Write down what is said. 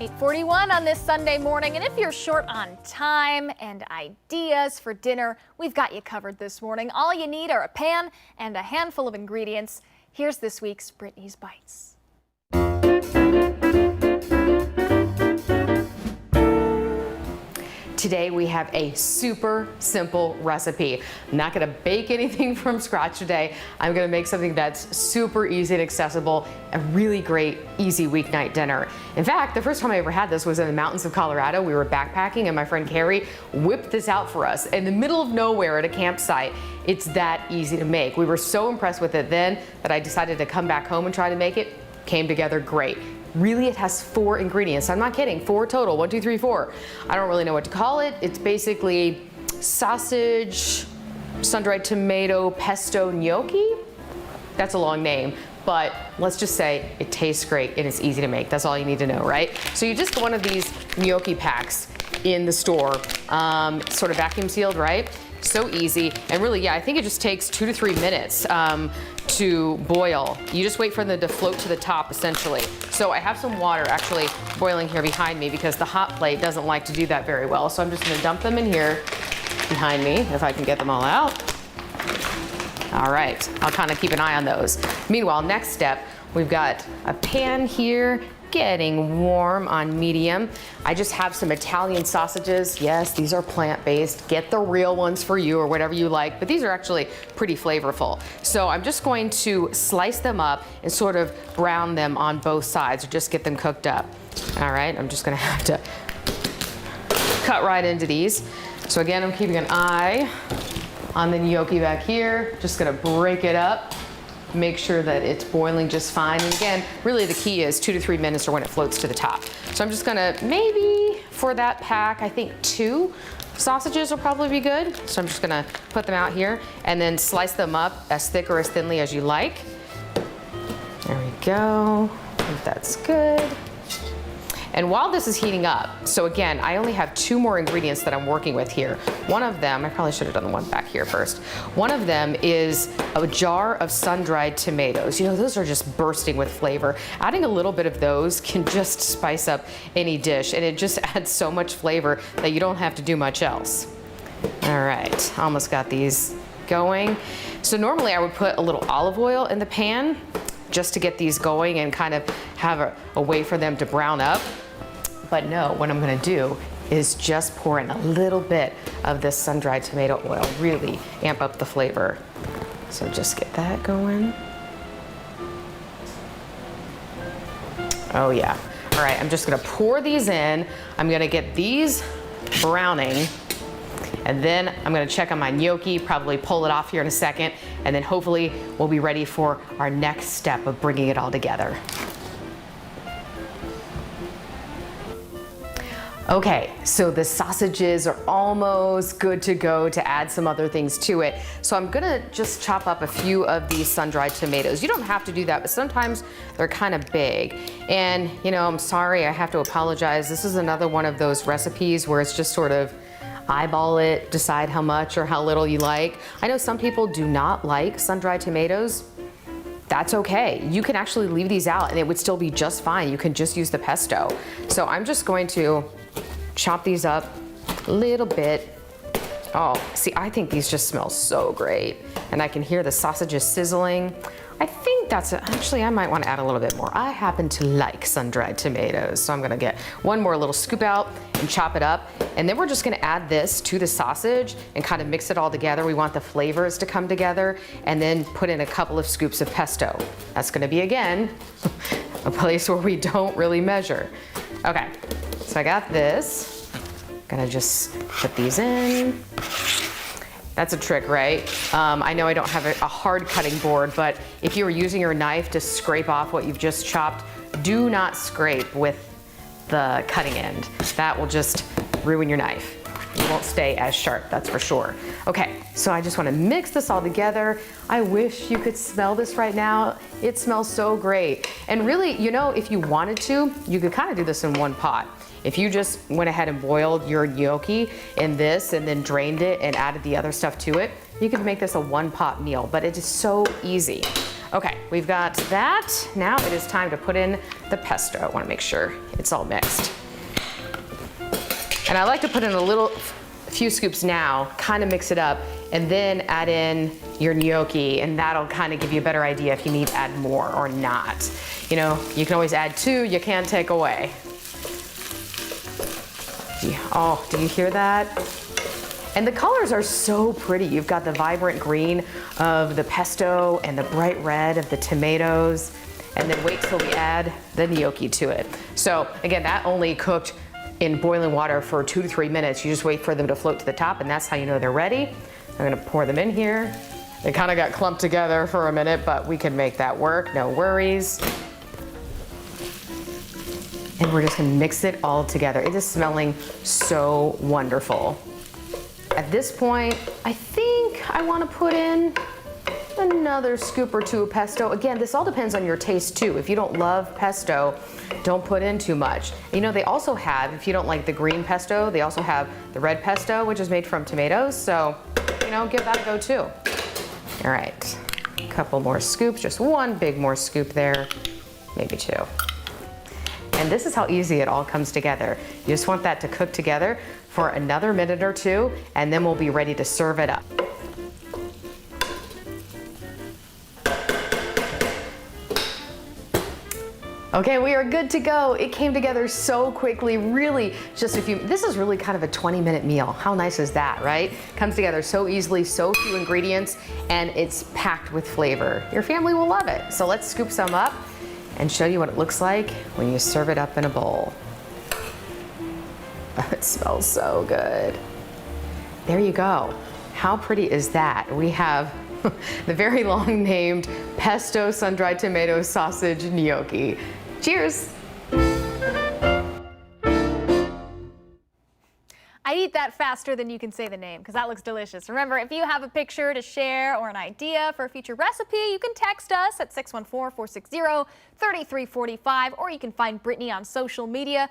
8:41 on this Sunday morning, and if you're short on time and ideas for dinner, we've got you covered this morning. All you need are a pan and a handful of ingredients. Here's this week's Brittany's Bites. Today we have a super simple recipe. I'm not gonna bake anything from scratch today. I'm gonna make something that's super easy and accessible, a really great, easy weeknight dinner. In fact, the first time I ever had this was in the mountains of Colorado. We were backpacking and my friend Carrie whipped this out for us in the middle of nowhere at a campsite. It's that easy to make. We were so impressed with it then that I decided to come back home and try to make it. Came together great. Really, it has 4 ingredients. I'm not kidding, 4 total, 1, 2, 3, 4. I don't really know what to call it. It's basically sausage, sun-dried tomato, pesto gnocchi. That's a long name, but let's just say it tastes great and it's easy to make. That's all you need to know, right? So you just get one of these gnocchi packs in the store, sort of vacuum sealed, right? So easy, and really, yeah, I think it just takes 2 to 3 minutes to boil. You just wait for them to float to the top, essentially. So I have some water actually boiling here behind me because the hot plate doesn't like to do that very well. So I'm just gonna dump them in here behind me, if I can get them all out. All right, I'll kind of keep an eye on those. Meanwhile, next step, we've got a pan here, getting warm on medium. I just have some Italian sausages. Yes, these are plant-based. Get the real ones for you or whatever you like, but these are actually pretty flavorful. So I'm just going to slice them up and sort of brown them on both sides, or just get them cooked up. All right, I'm just gonna have to cut right into these. So again, I'm keeping an eye on the gnocchi back here. Just gonna break it up. Make sure that it's boiling just fine. And again, really the key is 2 to 3 minutes or when it floats to the top. So I'm just gonna, maybe for that pack, I think 2 sausages will probably be good. So I'm just gonna put them out here and then slice them up as thick or as thinly as you like. There we go, I think that's good. And while this is heating up, so again, I only have 2 more ingredients that I'm working with here. One of them, I probably should have done the one back here first. One of them is a jar of sun-dried tomatoes. You know, those are just bursting with flavor. Adding a little bit of those can just spice up any dish, and it just adds so much flavor that you don't have to do much else. All right, almost got these going. So normally I would put a little olive oil in the pan just to get these going and kind of have a way for them to brown up. But no, what I'm gonna do is just pour in a little bit of this sun-dried tomato oil, really amp up the flavor. So just get that going. Oh yeah. All right, I'm just gonna pour these in. I'm gonna get these browning, and then I'm gonna check on my gnocchi, probably pull it off here in a second, and then hopefully we'll be ready for our next step of bringing it all together. Okay, so the sausages are almost good to go to add some other things to it. So I'm gonna just chop up a few of these sun-dried tomatoes. You don't have to do that, but sometimes they're kind of big. And you know, I'm sorry, I have to apologize. This is another one of those recipes where it's just sort of eyeball it, decide how much or how little you like. I know some people do not like sun-dried tomatoes. That's okay. You can actually leave these out and it would still be just fine. You can just use the pesto. So I'm just going to chop these up a little bit. Oh, see, I think these just smell so great. And I can hear the sausages sizzling. I think that's actually, I might want to add a little bit more. I happen to like sun-dried tomatoes. So I'm gonna get one more little scoop out and chop it up. And then we're just gonna add this to the sausage and kind of mix it all together. We want the flavors to come together, and then put in a couple of scoops of pesto. That's gonna be, again, a place where we don't really measure. Okay, so I got this. Gonna just put these in. That's a trick, right? I know I don't have a hard cutting board, but if you were using your knife to scrape off what you've just chopped, do not scrape with the cutting end. That will just ruin your knife. It won't stay as sharp, that's for sure. Okay, so I just wanna mix this all together. I wish you could smell this right now. It smells so great. And really, you know, if you wanted to, you could kind of do this in one pot. If you just went ahead and boiled your gnocchi in this and then drained it and added the other stuff to it, you could make this a one-pot meal, but it is so easy. Okay, we've got that. Now it is time to put in the pesto. I want to make sure it's all mixed. And I like to put in a few scoops now, kind of mix it up, and then add in your gnocchi, and that'll kind of give you a better idea if you need to add more or not. You know, you can always add 2, you can't take away. Oh, do you hear that? And the colors are so pretty. You've got the vibrant green of the pesto and the bright red of the tomatoes. And then wait till we add the gnocchi to it. So again, that only cooked in boiling water for 2 to 3 minutes. You just wait for them to float to the top, and that's how you know they're ready. I'm gonna pour them in here. They kind of got clumped together for a minute, but we can make that work, no worries. And we're just gonna mix it all together. It is smelling so wonderful. At this point, I think I want to put in another scoop or 2 of pesto. Again, this all depends on your taste too. If you don't love pesto, don't put in too much. You know, they also have, if you don't like the green pesto, they also have the red pesto, which is made from tomatoes. So, you know, give that a go too. All right, a couple more scoops, just 1 big more scoop there, maybe 2. And this is how easy it all comes together. You just want that to cook together for another minute or 2, and then we'll be ready to serve it up. Okay, we are good to go. It came together so quickly, really just a few. This is really kind of a 20-minute meal. How nice is that, right? Comes together so easily, so few ingredients, and it's packed with flavor. Your family will love it. So let's scoop some up and show you what it looks like when you serve it up in a bowl. It smells so good. There you go. How pretty is that? We have the very long named pesto sun-dried tomato sausage gnocchi. Cheers. I'd eat that faster than you can say the name because that looks delicious. Remember, if you have a picture to share or an idea for a future recipe, you can text us at 614-460-3345, or you can find Brittany on social media.